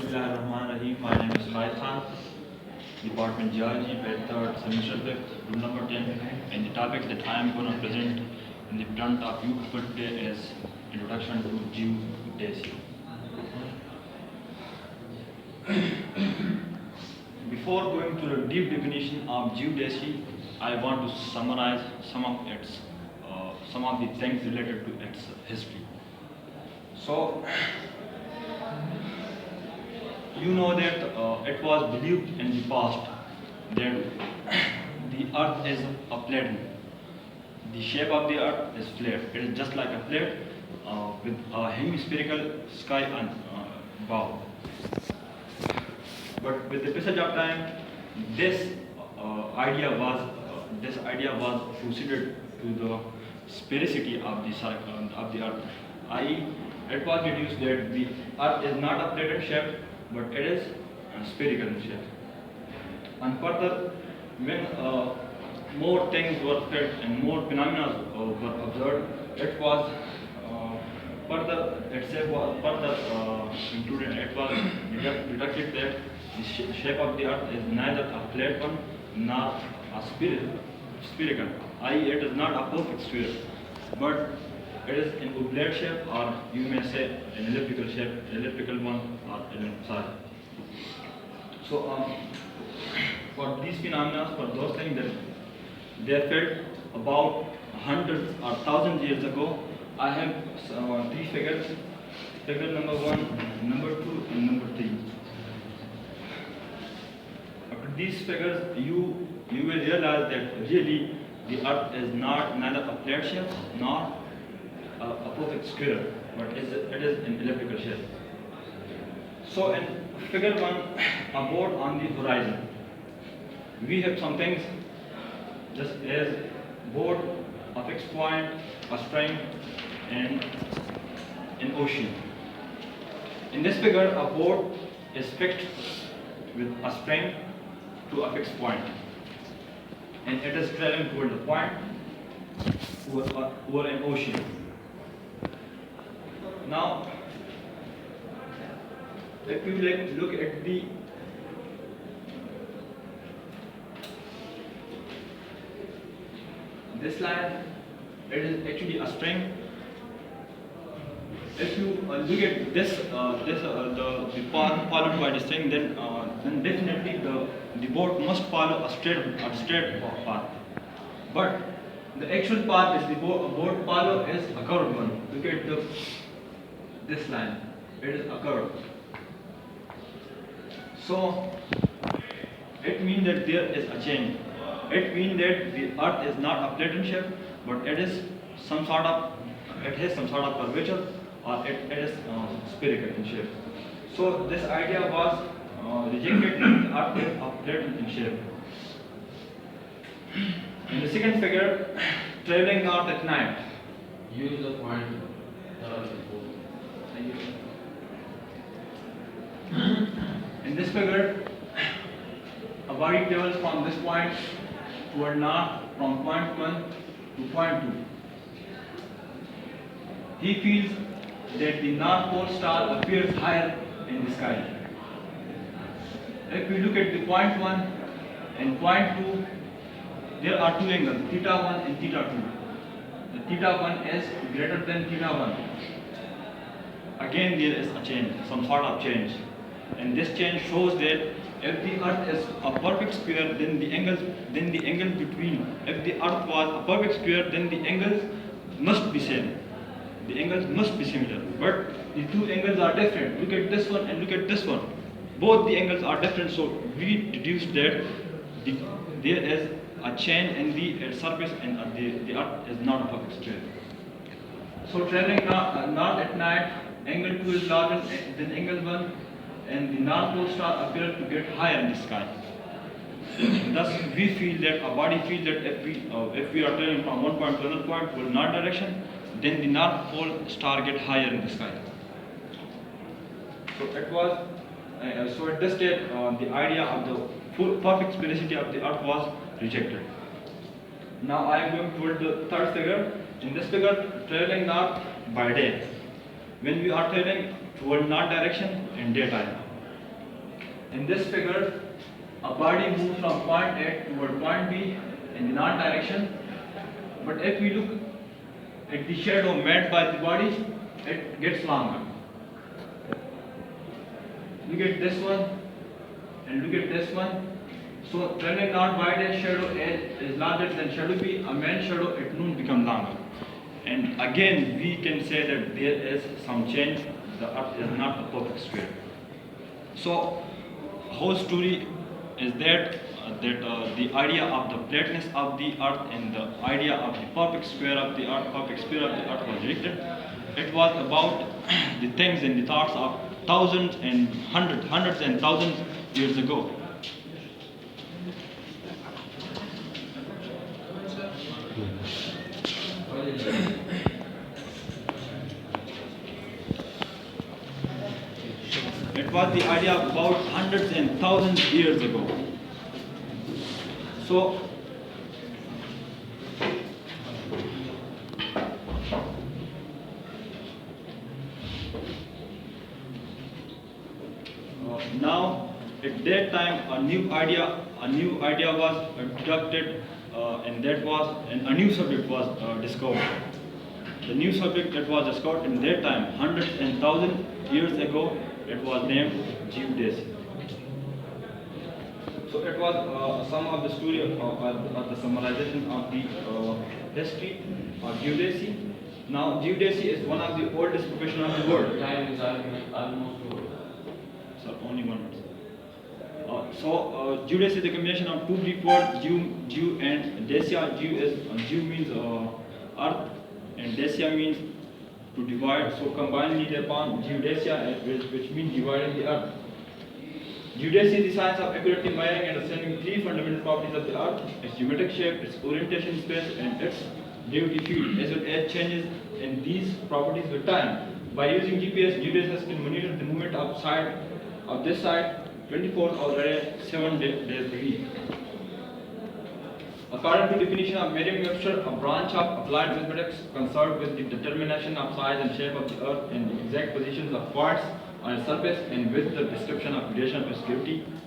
Bismillahirrahmanirrahim. My name is Khan, Department Geology, 3rd semester 5th, room number 10. And the topic that I am going to present in the front of you people today is Introduction to Geodesy. Before going to the deep definition of geodesy, I want to summarize some of the things related to its history. So, you know that it was believed in the past that the earth is a plate. The shape of the earth is flat. It is just like a plate with a hemispherical sky above. But with the passage of time, this idea was proceeded to the sphericity of the earth. I.e., it was deduced that the earth is not a plate shape, but it is spherical in shape. And further, when more things were felt and more phenomena were observed, it was further included. It was deducted that the shape of the earth is neither a flat one nor a spherical, i.e., it is not a perfect sphere, but it is an oblate shape, or you may say an elliptical shape, elliptical one, or sorry. So, for these phenomena, for those things that they felt about hundreds or thousands years ago, I have three figures: figure number 1, number 2, and number 3. After these figures, you will realize that really the earth is neither a flat shape nor a perfect square, but it is an elliptical shape. So in figure 1, a board on the horizon, we have some things just as board, a fixed point, a string, and an ocean. In this figure, a board is fixed with a string to a fixed point, and it is traveling toward the point over an ocean. Now, if you look at this line, it is actually a string. If you look at the path followed by the string, then definitely the board must follow a straight path. But the actual path is the board follow is a curved one. Look at this line. It is a curve. So it means that there is a change. It means that the earth is not a plate shape, but it has some sort of curvature, or it is spherical in shape. So this idea was rejected that the earth is a plate in shape. In the second figure, traveling north at night. Use the point. In this figure, a body travels from this point toward north from point 1 to point 2. He feels that the North Pole star appears higher in the sky. If we look at the point 1 and point 2, there are two angles, theta 1 and theta 2. The theta 1 is greater than theta 1. Again, there is a change, some sort of change. And this change shows that if the earth is a perfect square, then the angles between, if the earth was a perfect square, then the angles must be same. The angles must be similar. But the two angles are different. Look at this one and look at this one. Both the angles are different, so we deduce that there is a change in the surface, and the earth is not a perfect square. So traveling north at night, angle 2 is larger than angle 1, and the North Pole star appears to get higher in the sky. Thus, we feel that a body feels that if we are traveling from one point to another point to north direction, then the North Pole star get higher in the sky. So it was so at this stage the idea of the full perfect sphericity of the earth was rejected. Now I am going toward the third figure. In this figure, traveling north by day. When we are traveling toward north direction in daytime, In this figure, a body moves from point A toward point B in the north direction. But if we look at the shadow made by the bodies, it gets longer. Look at this one and look at this one. So turning north by day, shadow A is larger than shadow B. A main shadow at noon becomes longer. And again, we can say that there is some change. The earth is not a perfect sphere. So, whole story is that the idea of the flatness of the earth and the idea of the perfect sphere of the earth was rejected. It was about the things and the thoughts of thousands and hundreds and thousands years ago. It was the idea about hundreds and thousands years ago. So, now at that time a new idea was introduced, and that was and a new subject was discovered. The new subject that was discovered in that time, hundreds and thousands years ago, it was named Geodesy. So it was some of the story of the summarization of the history of Geodesy. Now Geodesy is one of the oldest profession of the world. Time is almost over. So only 1 minute. Geodesy is a combination of two Greek words, Geo and Desia. Geo means earth, and Desia means to divide. So combined it upon Geodesia, which means dividing the earth. Geodesy is the science of accurately measuring and understanding three fundamental properties of the earth: its geometric shape, its orientation in space, and its gravity field, as well as changes in these properties with time. By using GPS, Geodesy can monitor the movement of this side 24 or 7 days a week. According to definition of Merriam-Webster, a branch of applied mathematics concerned with the determination of size and shape of the earth and the exact positions of parts on its surface, and with the description of duration of its gravity.